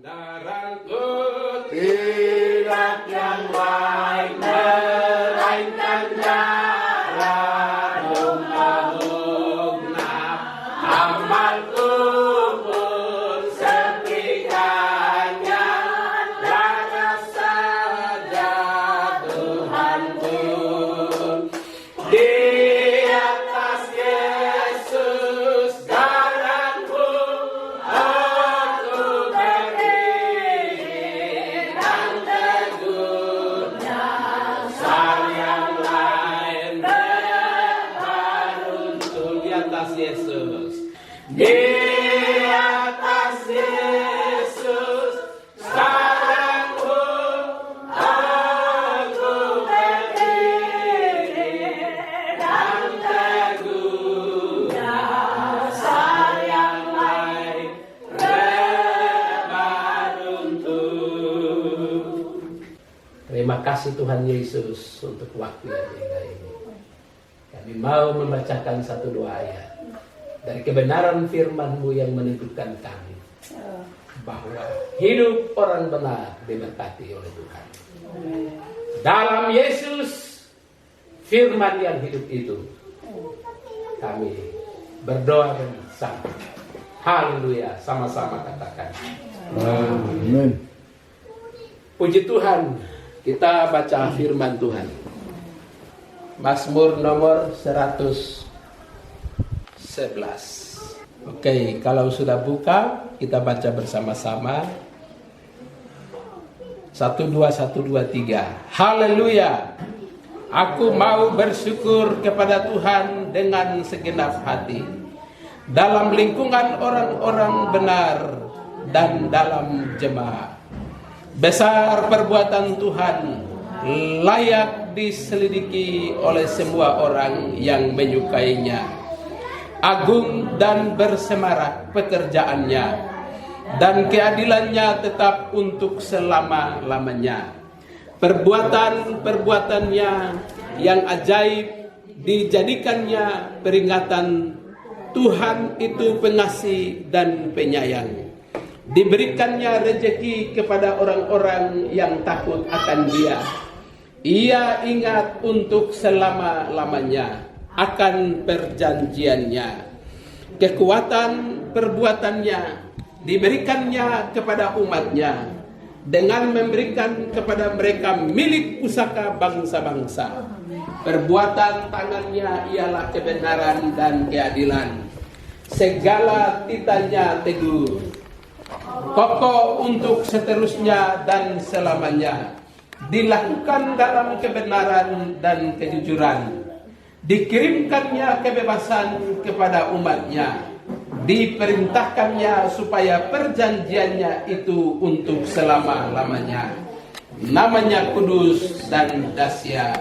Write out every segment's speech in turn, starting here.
Kebenaranku tidak yang lain melainkan jalan genap. Amalku pun sepikannya, hanya saja Tuhanku. Di atas Yesus jalanku, aku berdiri dan teguh. Dasar yang lain beruntung. Di atas Yesus, di atas Yesus jalanku, aku berdiri dan teguh. Dasar yang lain beruntung. Terima kasih Tuhan Yesus untuk waktu yang indah ini. Kami mau membacakan satu doa ayat dari kebenaran firman-Mu yang meneguhkan kami bahwa hidup orang benar diberkati oleh Tuhan. Dalam Yesus, firman yang hidup itu, kami berdoa bersama. Haleluya, sama-sama katakan. Amin. Puji Tuhan, kita baca firman Tuhan. Mazmur nomor 111. Oke, kalau sudah buka, kita baca bersama-sama. 1, 2, 1, 2, 3. Haleluya. Aku mau bersyukur kepada Tuhan dengan segenap hati, dalam lingkungan orang-orang benar dan dalam jemaat. Besar perbuatan Tuhan, layak diselidiki oleh semua orang yang menyukainya. Agung dan bersemarak pekerjaannya, dan keadilannya tetap untuk selama-lamanya. Perbuatan-perbuatannya yang ajaib dijadikannya peringatan. Tuhan itu pengasih dan penyayang. Diberikannya rezeki kepada orang-orang yang takut akan Dia. Ia ingat untuk selama-lamanya akan perjanjiannya. Kekuatan perbuatannya diberikannya kepada umatnya, dengan memberikan kepada mereka milik pusaka bangsa-bangsa. Perbuatan tangannya ialah kebenaran dan keadilan. Segala titanya teguh, kokoh untuk seterusnya dan selamanya. Dilakukan dalam kebenaran dan kejujuran. Dikirimkannya kebebasan kepada umatnya. Diperintahkannya supaya perjanjiannya itu untuk selama-lamanya. Namanya kudus dan dahsyat.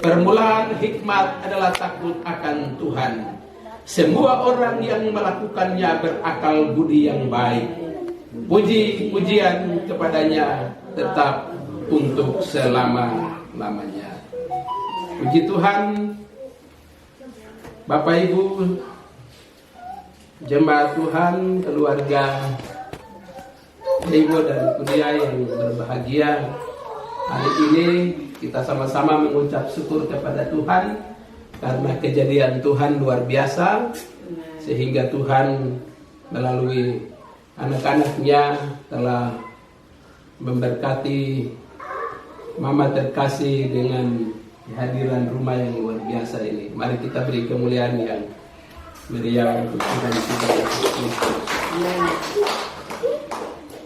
Permulaan hikmat adalah takut akan Tuhan. Semua orang yang melakukannya berakal budi yang baik. Puji-pujian kepadanya tetap untuk selama-lamanya. Puji Tuhan, Bapak Ibu, jemaat Tuhan, keluarga Ibu dan Kudia yang berbahagia. Hari ini kita sama-sama mengucap syukur kepada Tuhan karena kejadian Tuhan luar biasa, sehingga Tuhan melalui anak-anaknya telah memberkati Mama terkasih dengan kehadiran rumah yang luar biasa ini. Mari kita beri kemuliaan yang meriah untuk Tuhan kita Yesus Kristus.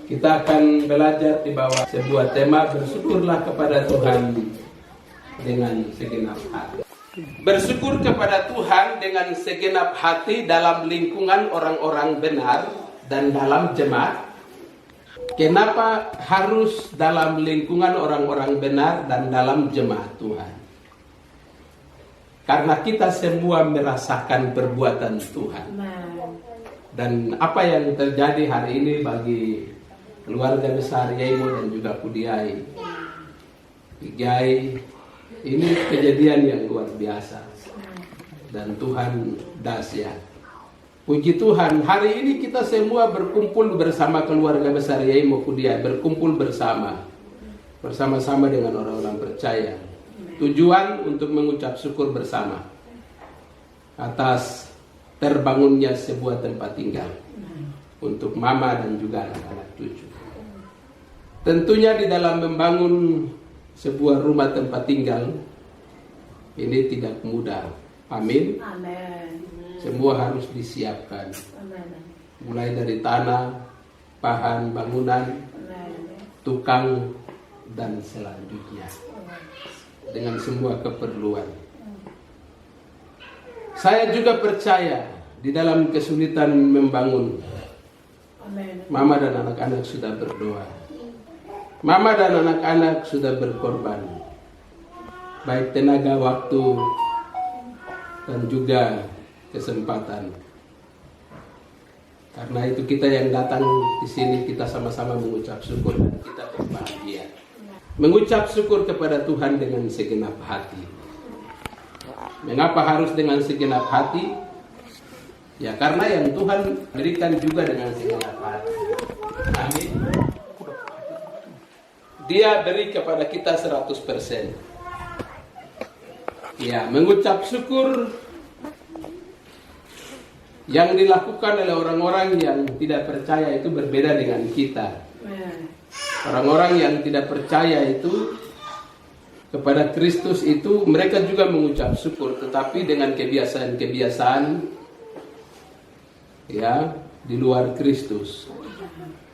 Kita akan belajar di bawah sebuah tema, bersyukurlah kepada Tuhan dengan segenap hati. Bersyukur kepada Tuhan dengan segenap hati dalam lingkungan orang-orang benar dan dalam jemaat. Kenapa harus dalam lingkungan orang-orang benar dan dalam jemaat Tuhan? Karena kita semua merasakan perbuatan Tuhan. Dan apa yang terjadi hari ini bagi keluarga besar Yaimo dan juga Kudiai, Igai, ini kejadian yang luar biasa. Dan Tuhan dahsyat. Puji Tuhan, hari ini kita semua berkumpul bersama keluarga besar Yai Mokudia, berkumpul bersama-sama dengan orang-orang percaya. Tujuan untuk mengucap syukur bersama atas terbangunnya sebuah tempat tinggal untuk mama dan juga anak-anak cucu. Tentunya di dalam membangun sebuah rumah tempat tinggal ini tidak mudah. Amin. Amin. Semua harus disiapkan. Amin. Mulai dari tanah, bahan bangunan, Amin. tukang, dan selanjutnya. Dengan semua keperluan. Saya juga percaya di dalam kesulitan membangun. Amin. Mama dan anak-anak sudah berdoa. Mama dan anak-anak sudah berkorban. Baik tenaga, waktu, dan juga kesempatan. Karena itu kita yang datang di sini, kita sama-sama mengucap syukur dan kita berbahagia. Mengucap syukur kepada Tuhan dengan segenap hati. Mengapa harus dengan segenap hati? Ya karena yang Tuhan berikan juga dengan segenap hati. Amin. Dia beri kepada kita 100%. Ya, mengucap syukur yang dilakukan oleh orang-orang yang tidak percaya itu berbeda dengan kita. Orang-orang yang tidak percaya itu kepada Kristus itu mereka juga mengucap syukur, tetapi dengan kebiasaan-kebiasaan ya di luar Kristus,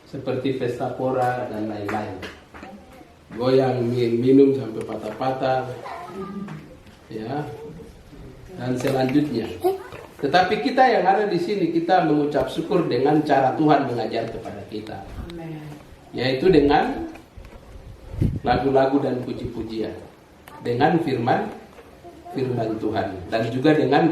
seperti pesta pora dan lain-lain, goyang minum sampai patah-patah, ya, dan selanjutnya. Tetapi kita yang ada di sini, kita mengucap syukur dengan cara Tuhan mengajar kepada kita, yaitu dengan lagu-lagu dan puji-pujian, dengan firman Tuhan, dan juga dengan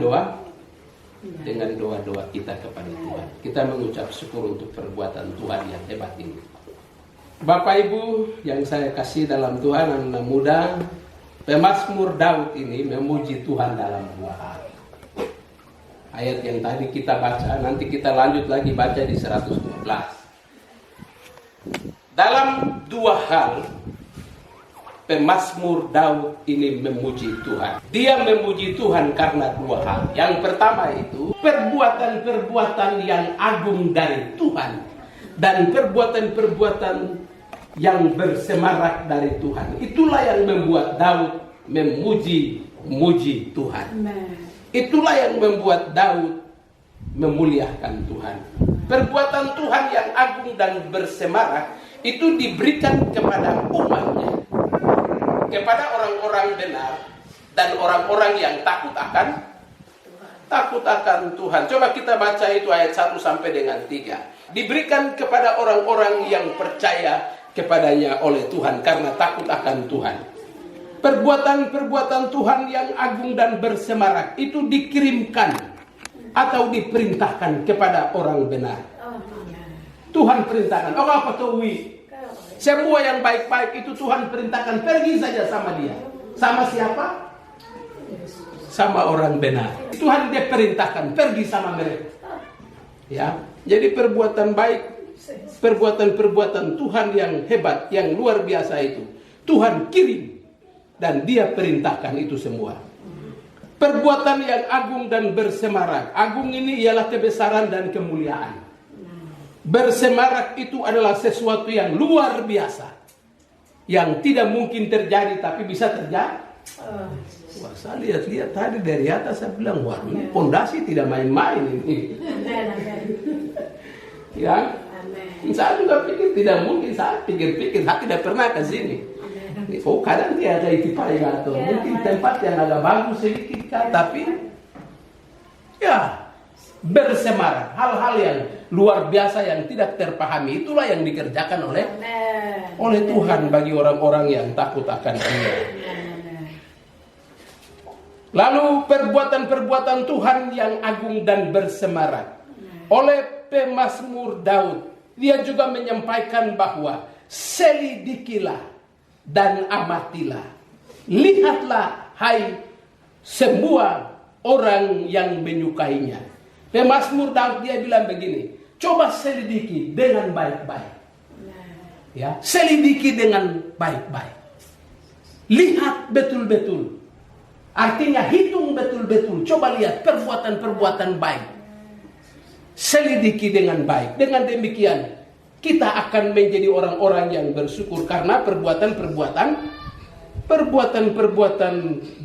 doa-doa kita kepada Tuhan. Kita mengucap syukur untuk perbuatan Tuhan yang hebat ini. Bapak Ibu yang saya kasih dalam Tuhan, anak muda, pemazmur Daud ini memuji Tuhan dalam dua hal. Ayat yang tadi kita baca, nanti kita lanjut lagi baca di 112. Dalam dua hal, pemazmur Daud ini memuji Tuhan. Dia memuji Tuhan karena dua hal. Yang pertama itu, perbuatan-perbuatan yang agung dari Tuhan. Dan perbuatan-perbuatan yang bersemarak dari Tuhan. Itulah yang membuat Daud memuji Tuhan. Itulah yang membuat Daud memuliakan Tuhan. Perbuatan Tuhan yang agung dan bersemarak itu diberikan kepada umatnya, kepada orang-orang benar dan orang-orang yang takut akan Tuhan. Coba kita baca itu ayat 1 sampai dengan 3. Diberikan kepada orang-orang yang percaya kepadanya oleh Tuhan karena takut akan Tuhan. Perbuatan-perbuatan Tuhan yang agung dan bersemarak itu dikirimkan atau diperintahkan kepada orang benar. Tuhan perintahkan. Oh apa tuh semua yang baik-baik itu Tuhan perintahkan, pergi saja sama dia. Sama siapa? Sama orang benar. Tuhan dia perintahkan, pergi sama mereka. Ya, jadi perbuatan baik, perbuatan-perbuatan Tuhan yang hebat, yang luar biasa itu Tuhan kirim dan dia perintahkan itu semua. Perbuatan yang agung dan bersemarak. Agung ini ialah kebesaran dan kemuliaan. Bersemarak itu adalah sesuatu yang luar biasa, yang tidak mungkin terjadi tapi bisa terjadi. Wah, saya lihat tadi dari atas, saya bilang, wah ini pondasi tidak main-main ini. Ya, saya juga pikir tidak mungkin. Saya pikir-pikir, saya tidak pernah ke sini. Oh kadang dia ada itipai atau mungkin tempat yang agak bagus sedikit kan, tapi ya bersemarak, hal-hal yang luar biasa yang tidak terpahami, itulah yang dikerjakan oleh Tuhan bagi orang-orang yang takut akan Dia. Lalu perbuatan-perbuatan Tuhan yang agung dan bersemarak oleh pemazmur Daud, dia juga menyampaikan bahwa selidikilah dan amatilah, lihatlah hai semua orang yang menyukainya, Pemazmur Daud dia bilang begini, coba selidiki dengan baik-baik. Ya, selidiki dengan baik-baik. Lihat betul-betul. Artinya hitung betul-betul. Coba lihat perbuatan-perbuatan baik. Selidiki dengan baik. Dengan demikian, kita akan menjadi orang-orang yang bersyukur karena perbuatan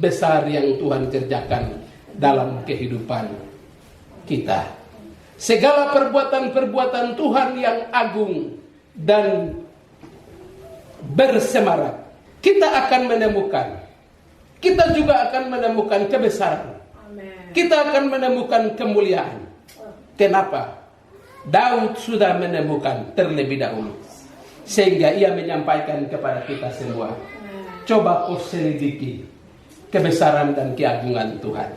besar yang Tuhan kerjakan dalam kehidupan kita. Segala perbuatan-perbuatan Tuhan yang agung dan bersemarak, kita akan menemukan. Kita juga akan menemukan kebesaran. Kita akan menemukan kemuliaan. Kenapa? Daud sudah menemukan terlebih dahulu. Sehingga ia menyampaikan kepada kita semua. Coba kau selidiki kebesaran dan keagungan Tuhan.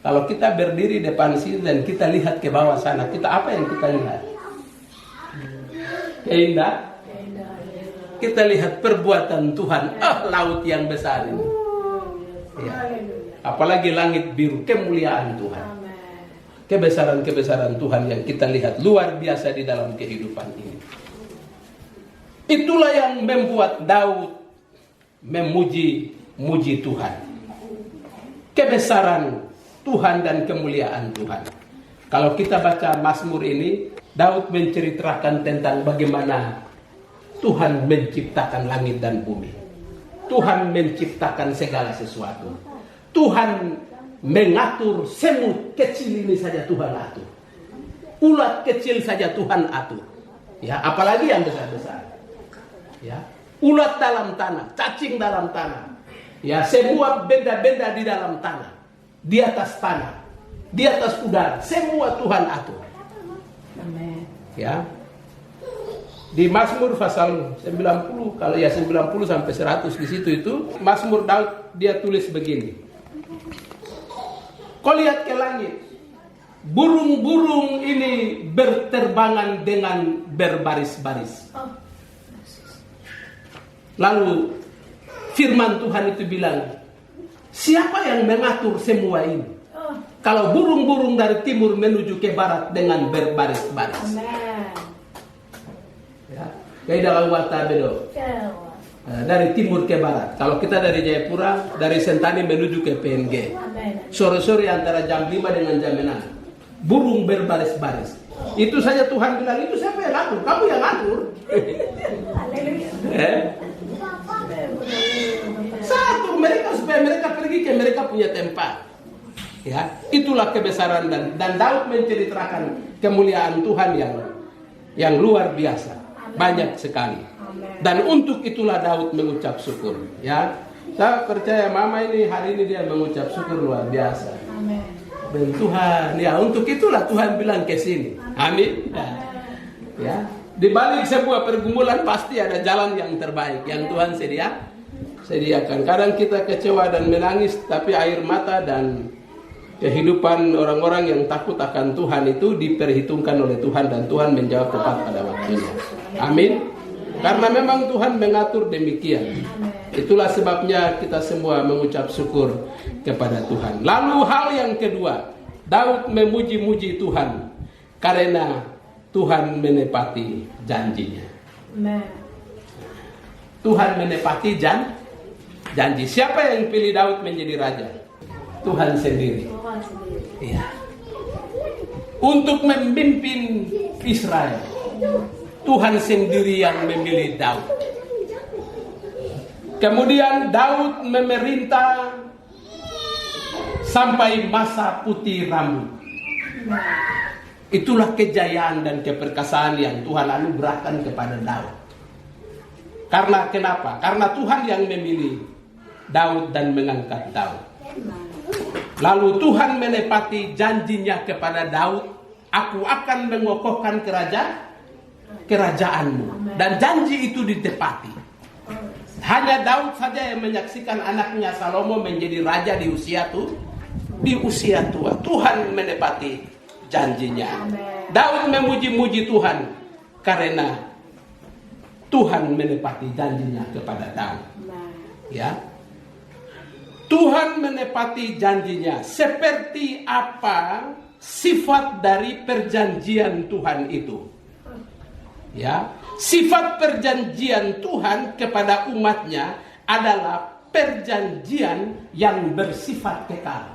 Kalau kita berdiri depan sini dan kita lihat ke bawah sana, kita apa yang kita lihat? Indah. Kita lihat perbuatan Tuhan. Laut yang besar ini. Ya. Apalagi langit biru, kemuliaan Tuhan. Kebesaran-kebesaran Tuhan yang kita lihat luar biasa di dalam kehidupan ini. Itulah yang membuat Daud memuji Tuhan. Kebesaran Tuhan dan kemuliaan Tuhan. Kalau kita baca Mazmur ini, Daud menceritakan tentang bagaimana Tuhan menciptakan langit dan bumi. Tuhan menciptakan segala sesuatu. Tuhan mengatur semut kecil ini saja Tuhan atur. Ulat kecil saja Tuhan atur. Ya, apalagi yang besar-besar. Ya, ulat dalam tanah, cacing dalam tanah. Ya, semua benda-benda di dalam tanah, di atas tanah, di atas udara, semua Tuhan atur. Amen. Ya. Di Mazmur pasal 90, kalau ya 90 sampai 100 di situ itu Mazmur Daud dia tulis begini. Kau lihat ke langit, burung-burung ini berterbangan dengan berbaris-baris. Lalu firman Tuhan itu bilang, siapa yang mengatur semua ini? Kalau burung-burung dari timur menuju ke barat dengan berbaris-baris. Ya, kayak dalam wata bedo. Dari timur ke barat. Kalau kita dari Jayapura, dari Sentani menuju ke PNG. Sore-sore antara jam 5 dengan jam 6. Burung berbaris-baris. Itu saja Tuhan bilang, itu siapa yang atur? Kamu yang atur. Satu mereka supaya mereka pergi ke mereka punya tempat. Ya, itulah kebesaran dan Daud menceritakan kemuliaan Tuhan yang luar biasa, banyak sekali. Dan untuk itulah Daud mengucap syukur. Ya, saya percaya Mama ini hari ini dia mengucap syukur luar biasa. Dan Tuhan, ya untuk itulah Tuhan bilang ke sini. Amin. Ya, di balik sebuah pergumulan pasti ada jalan yang terbaik yang Tuhan sediakan. Kadang kita kecewa dan menangis, tapi air mata dan kehidupan orang-orang yang takut akan Tuhan itu diperhitungkan oleh Tuhan dan Tuhan menjawab tepat pada waktunya. Amin. Karena memang Tuhan mengatur demikian. Itulah sebabnya kita semua mengucap syukur kepada Tuhan. Lalu hal yang kedua, Daud memuji-muji Tuhan karena Tuhan menepati janjinya. Tuhan menepati janji. Siapa yang pilih Daud menjadi raja? Tuhan sendiri. Iya. Untuk memimpin Israel, Tuhan sendiri yang memilih Daud. Kemudian Daud memerintah sampai masa putih rambut. Itulah kejayaan dan keperkasaan yang Tuhan anugerahkan kepada Daud. Karena kenapa? Karena Tuhan yang memilih Daud dan mengangkat Daud. Lalu Tuhan menepati janjinya kepada Daud, aku akan mengokohkan kerajaanmu. Dan janji itu ditepati. Hanya Daud saja yang menyaksikan anaknya Salomo menjadi raja di usia tua. Tuhan menepati janjinya. Daud memuji-muji Tuhan karena Tuhan menepati janjinya kepada Daud. Ya. Tuhan menepati janjinya seperti apa sifat dari perjanjian Tuhan itu. Ya, sifat perjanjian Tuhan kepada umatnya adalah perjanjian yang bersifat kekal.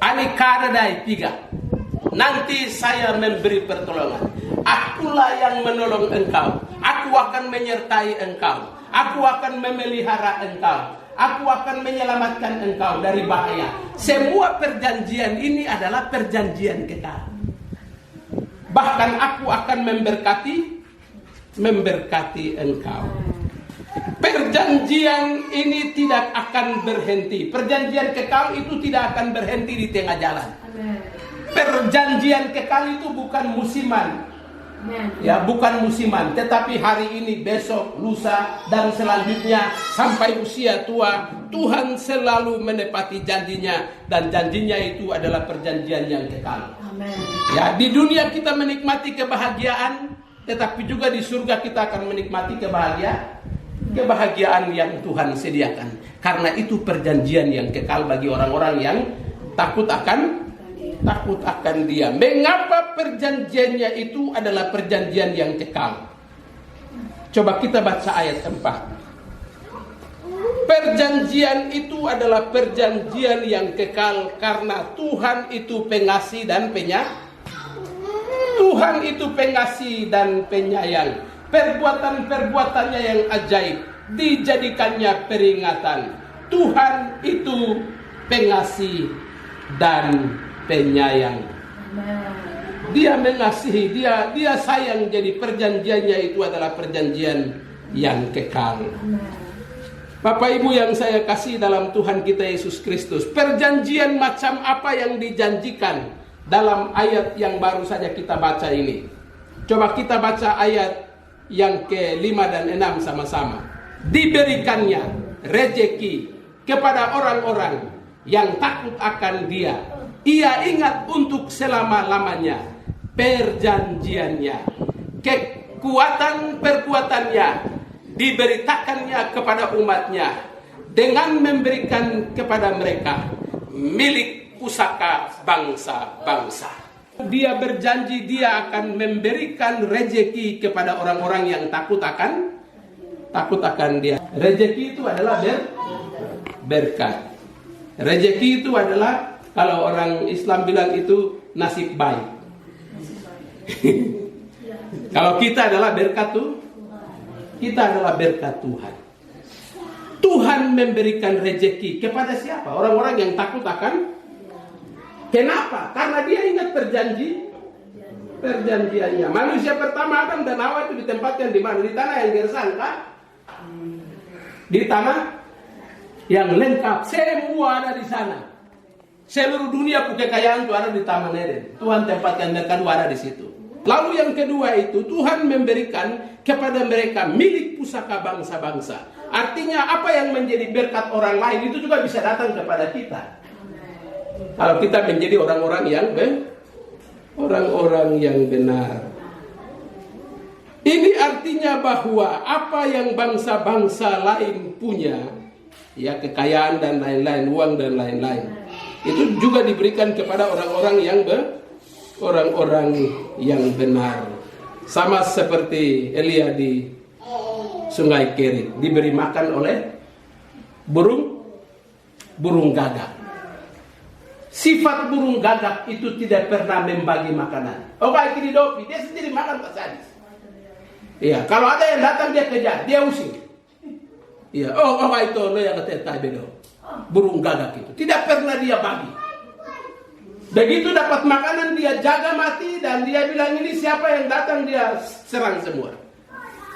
Ani kadadai 3. Nanti saya memberi pertolongan. Akulah yang menolong engkau. Aku akan menyertai engkau. Aku akan memelihara engkau. Aku akan menyelamatkan engkau dari bahaya. Semua perjanjian ini adalah perjanjian kekal. Bahkan aku akan memberkati engkau. Perjanjian ini tidak akan berhenti. Perjanjian kekal itu tidak akan berhenti di tengah jalan. Perjanjian kekal itu bukan musiman. Ya, bukan musiman, tetapi hari ini, besok, lusa, dan selanjutnya sampai usia tua, Tuhan selalu menepati janjinya, dan janjinya itu adalah perjanjian yang kekal. Amen. Ya, di dunia kita menikmati kebahagiaan, tetapi juga di surga kita akan menikmati kebahagiaan yang Tuhan sediakan. Karena itu perjanjian yang kekal bagi orang-orang yang takut akan Dia. Mengapa perjanjiannya itu adalah perjanjian yang kekal? Coba kita baca ayat 4. Perjanjian itu adalah perjanjian yang kekal karena Tuhan itu pengasih dan Tuhan itu pengasih dan penyayang. Perbuatan-perbuatannya yang ajaib dijadikannya peringatan. Tuhan itu pengasih dan penyayang. Dia mengasihi, dia sayang. Jadi perjanjiannya itu adalah perjanjian yang kekal. Bapak Ibu yang saya kasih dalam Tuhan kita Yesus Kristus, perjanjian macam apa yang dijanjikan dalam ayat yang baru saja kita baca ini? Coba kita baca ayat yang ke-5 dan 6 sama-sama. Diberikannya rejeki kepada orang-orang yang takut akan Dia. Ia ingat untuk selama-lamanya perjanjiannya. Kekuatan perbuatannya diberitakannya kepada umatnya dengan memberikan kepada mereka milik pusaka bangsa-bangsa. Dia berjanji dia akan memberikan rejeki kepada orang-orang yang takut akan Dia. Rejeki itu adalah berkat. Rejeki itu adalah, kalau orang Islam bilang itu nasib baik. Kalau kita adalah berkat tuh, kita adalah berkat Tuhan. Tuhan memberikan rejeki kepada siapa? Orang-orang yang takut akan. Kenapa? Karena dia ingat perjanjiannya. Manusia pertama Adam dan Hawa itu ditempatkan di mana? Di tanah yang gersang, kan? Di tanah yang lengkap, semua ada di sana. Seluruh dunia kekayaan itu ada di Taman Eden. Tuhan tempatkan mereka ada di situ. Lalu yang kedua itu, Tuhan memberikan kepada mereka milik pusaka bangsa-bangsa. Artinya apa yang menjadi berkat orang lain itu juga bisa datang kepada kita. Kalau kita menjadi orang-orang yang benar. Ini artinya bahwa apa yang bangsa-bangsa lain punya, ya kekayaan dan lain-lain, uang dan lain-lain, itu juga diberikan kepada orang-orang yang benar. Sama seperti Elia di Sungai Kerit, diberi makan oleh burung gagak. Sifat burung gagak itu tidak pernah membagi makanan. Oh, kayak gini dopi, dia sendiri makan tak sadis. Iya, kalau ada yang datang dia kejar, dia usir. Iya, itu lo yang kata bedo. Burung gagak itu tidak pernah dia bagi. Begitu dapat makanan dia jaga mati dan dia bilang ini siapa yang datang dia serang semua.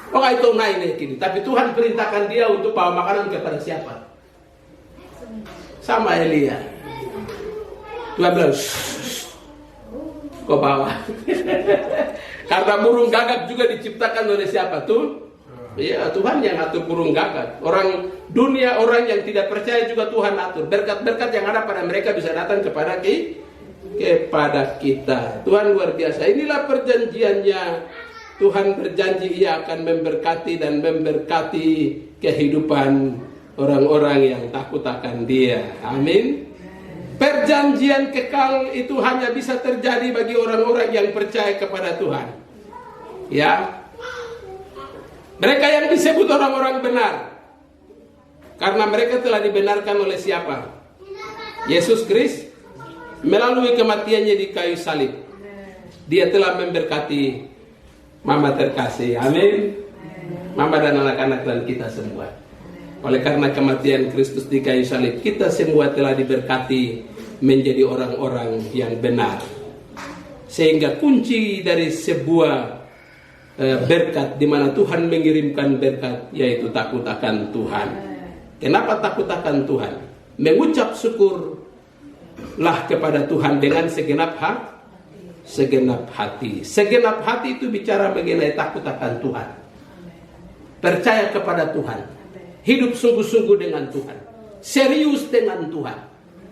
Itu naik ini. Tapi Tuhan perintahkan dia untuk bawa makanan kepada siapa? Sama Elia. Tuhan bilang, kau bawa. Karena burung gagak juga diciptakan oleh siapa tuh? Ya, Tuhan yang atur burung gagak. Orang dunia, orang yang tidak percaya juga Tuhan atur. Berkat-berkat yang ada pada mereka bisa datang kepada kita. Tuhan luar biasa. Inilah perjanjiannya. Tuhan berjanji Ia akan memberkati dan memberkati kehidupan orang-orang yang takut akan Dia. Amin. Perjanjian kekal itu hanya bisa terjadi bagi orang-orang yang percaya kepada Tuhan. Ya. Mereka yang disebut orang-orang benar. Karena mereka telah dibenarkan oleh siapa? Yesus Kristus melalui kematiannya di kayu salib. Dia telah memberkati Mama terkasih. Amin. Mama dan anak-anak dan kita semua. Oleh karena kematian Kristus di kayu salib, kita semua telah diberkati menjadi orang-orang yang benar. Sehingga kunci dari sebuah berkat di mana Tuhan mengirimkan berkat yaitu takut akan Tuhan. Kenapa takut akan Tuhan? Mengucap syukurlah kepada Tuhan dengan segenap hati. Segenap hati itu bicara mengenai takut akan Tuhan. Percaya kepada Tuhan. Hidup sungguh-sungguh dengan Tuhan. Serius dengan Tuhan.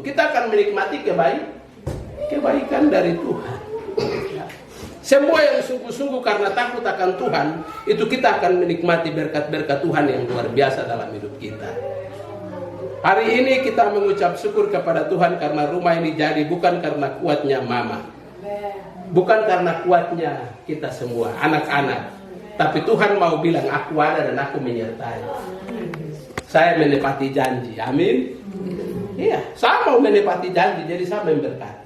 Kita akan menikmati kebaikan dari Tuhan. Semua yang sungguh-sungguh karena takut akan Tuhan, itu kita akan menikmati berkat-berkat Tuhan yang luar biasa dalam hidup kita. Hari ini kita mengucap syukur kepada Tuhan karena rumah ini jadi bukan karena kuatnya Mama. Bukan karena kuatnya kita semua, anak-anak. Tapi Tuhan mau bilang, aku ada dan aku menyertai. Saya menepati janji, amin. Iya, saya mau menepati janji, jadi saya memberkati.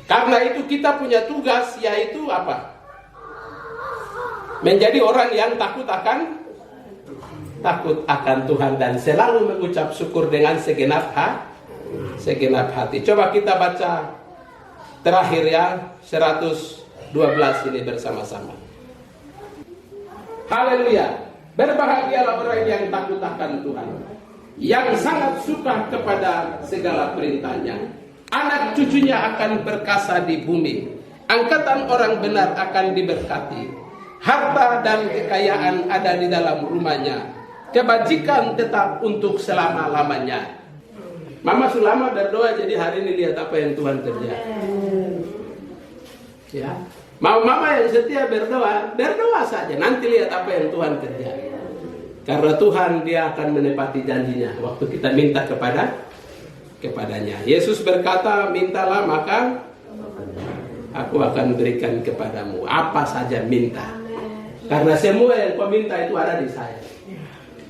Karena itu kita punya tugas, yaitu apa? Menjadi orang yang takut akan Tuhan dan selalu mengucap syukur dengan segenap hati. Coba kita baca terakhir ya, 112 ini bersama-sama. Haleluya. Berbahagialah orang yang takut akan Tuhan, yang sangat suka kepada segala perintahnya. Anak cucunya akan berkasa di bumi. Angkatan orang benar akan diberkati. Harta dan kekayaan ada di dalam rumahnya. Kebajikan tetap untuk selama-lamanya. Mama selama berdoa, jadi hari ini lihat apa yang Tuhan kerjakan. Ya. Mau mama yang setia berdoa saja. Nanti lihat apa yang Tuhan kerjakan. Karena Tuhan dia akan menepati janjinya waktu kita minta kepadanya. Yesus berkata, mintalah maka aku akan berikan kepadamu. Apa saja minta. Karena semua yang kau minta itu ada di saya.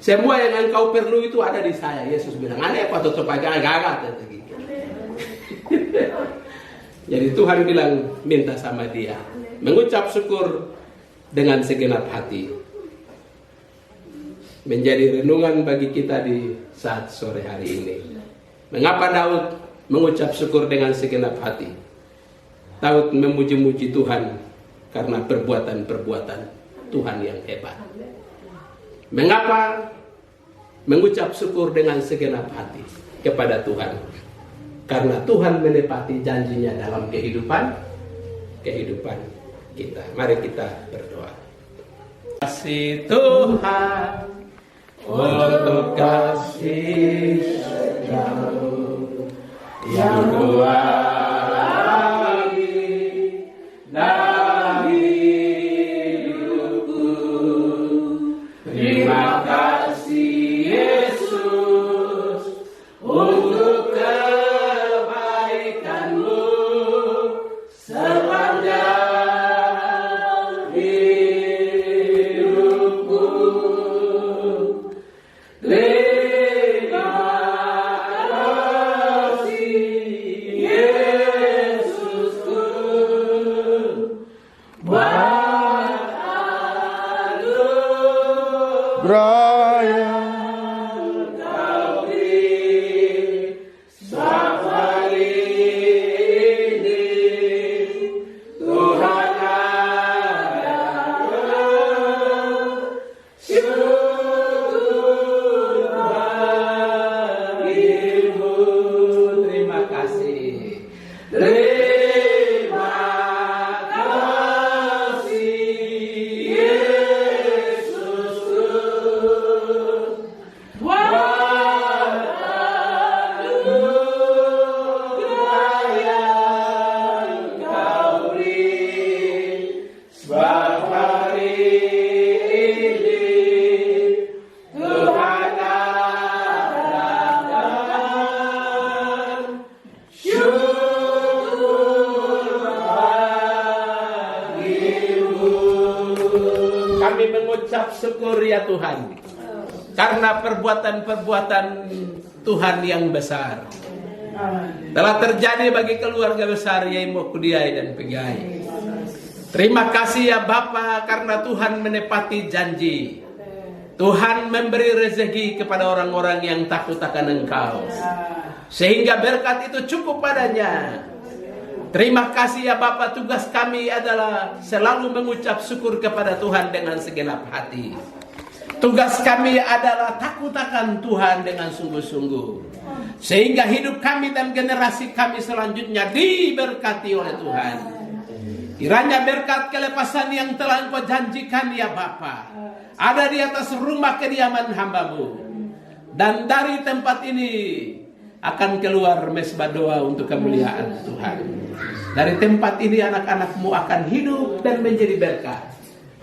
Semua yang engkau perlu itu ada di saya. Yesus bilang, aneh apa tutup agak-agak. Jadi Tuhan bilang, minta sama dia. Mengucap syukur dengan segenap hati. Menjadi renungan bagi kita di saat sore hari ini. Mengapa Daud mengucap syukur dengan segenap hati? Daud memuji-muji Tuhan karena perbuatan-perbuatan Tuhan yang hebat. Mengapa mengucap syukur dengan segenap hati kepada Tuhan? Karena Tuhan menepati janjinya dalam kehidupan kita. Mari kita berdoa. Kasih Tuhan untuk kasih yang luar lagi dalam hidupku. Terima kasih Yesus untuk kebaikanmu sepanjang hidupku. kami mengucap syukur ya Tuhan, karena perbuatan-perbuatan Tuhan yang besar telah terjadi bagi keluarga besar Yaimo Kudiai dan Pegai. Terima kasih ya Bapa, karena Tuhan menepati janji. Tuhan memberi rezeki kepada orang-orang yang takut akan Engkau, sehingga berkat itu cukup padanya. Terima kasih ya Bapa, tugas kami adalah selalu mengucap syukur kepada Tuhan dengan segenap hati. Tugas kami adalah takut akan Tuhan dengan sungguh-sungguh, sehingga hidup kami dan generasi kami selanjutnya diberkati oleh Tuhan. Kiranya berkat kelepasan yang telah Engkau janjikan ya Bapa ada di atas rumah kediaman hamba-Mu. Dan dari tempat ini akan keluar mesbah doa untuk kemuliaan Tuhan. Dari tempat ini anak-anak-Mu akan hidup dan menjadi berkat.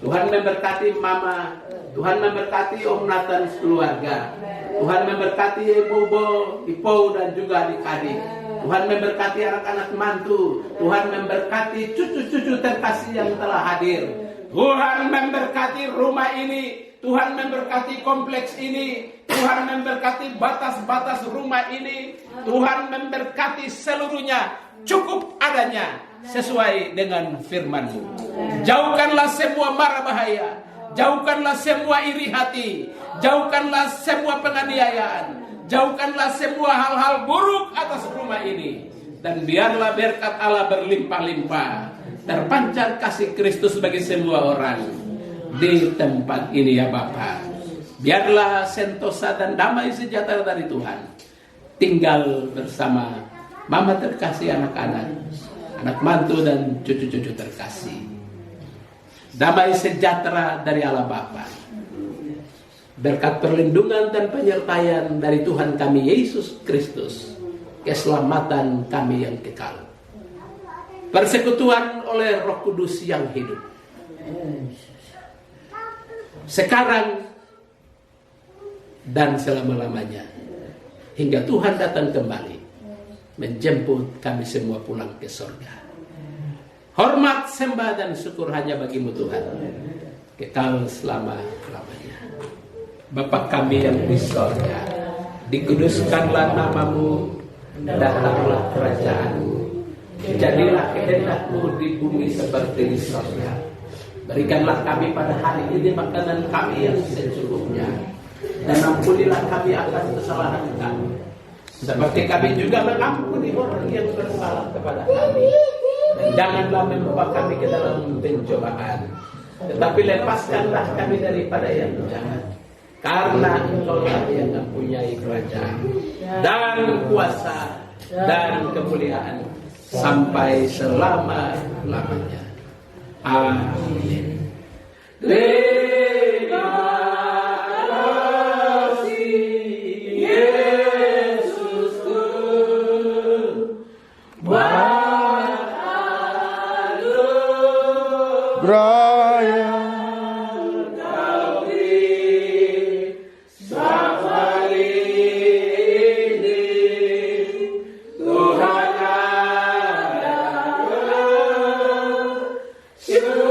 Tuhan memberkati Mama, Tuhan memberkati Om Nathan keluarga, Tuhan memberkati Bobo, Ipo dan juga adik-adik. Tuhan memberkati anak-anak mantu, Tuhan memberkati cucu-cucu terkasih yang telah hadir. Tuhan memberkati rumah ini, Tuhan memberkati kompleks ini, Tuhan memberkati batas-batas rumah ini, Tuhan memberkati seluruhnya, cukup adanya sesuai dengan firman-Mu. Jauhkanlah semua mara bahaya, jauhkanlah semua iri hati, jauhkanlah semua penganiayaan, jauhkanlah semua hal-hal buruk atas rumah ini. Dan biarlah berkat Allah berlimpah-limpah, terpancar kasih Kristus bagi semua orang di tempat ini ya Bapa. Biarlah sentosa dan damai sejahtera dari Tuhan tinggal bersama Mama terkasih, anak-anak, anak mantu dan cucu-cucu terkasih. Damai sejahtera dari Allah Bapa, berkat perlindungan dan penyertaan dari Tuhan kami Yesus Kristus, keselamatan kami yang kekal, persekutuan oleh Roh Kudus yang hidup, sekarang dan selama-lamanya, hingga Tuhan datang kembali menjemput kami semua pulang ke surga. Hormat, sembah dan syukur hanya bagi-Mu Tuhan, kekal selama-lamanya. Bapa kami yang di surga, dikuduskanlah nama-Mu, datanglah kerajaan-Mu, jadilah kehendak-Mu di bumi seperti di surga. Berikanlah kami pada hari ini makanan kami yang secukupnya, dan ampunilah kami akan kesalahan kami, seperti kami juga mengampuni orang yang bersalah kepada kami. Dan janganlah membawa kami ke dalam pencobaan, tetapi lepaskanlah kami daripada yang jahat. Karena Engkau-lah yang mempunyai kerajaan dan kuasa dan kemuliaan sampai selama-lamanya. Amin. Terima kasih Yesusku, buat Raya Kau beri safari ini. Tuhan ada syukur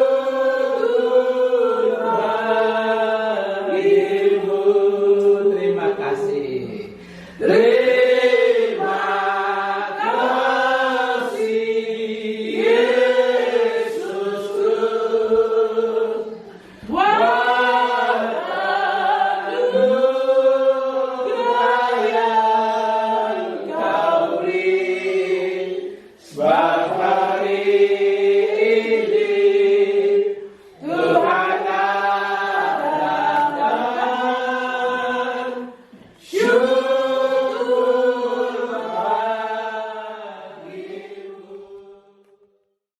bagimu. Terima kasih. Terima kasih Yesusku, buat anugerah yang Kau beri sebab hari ini. Tuhan adakan syukur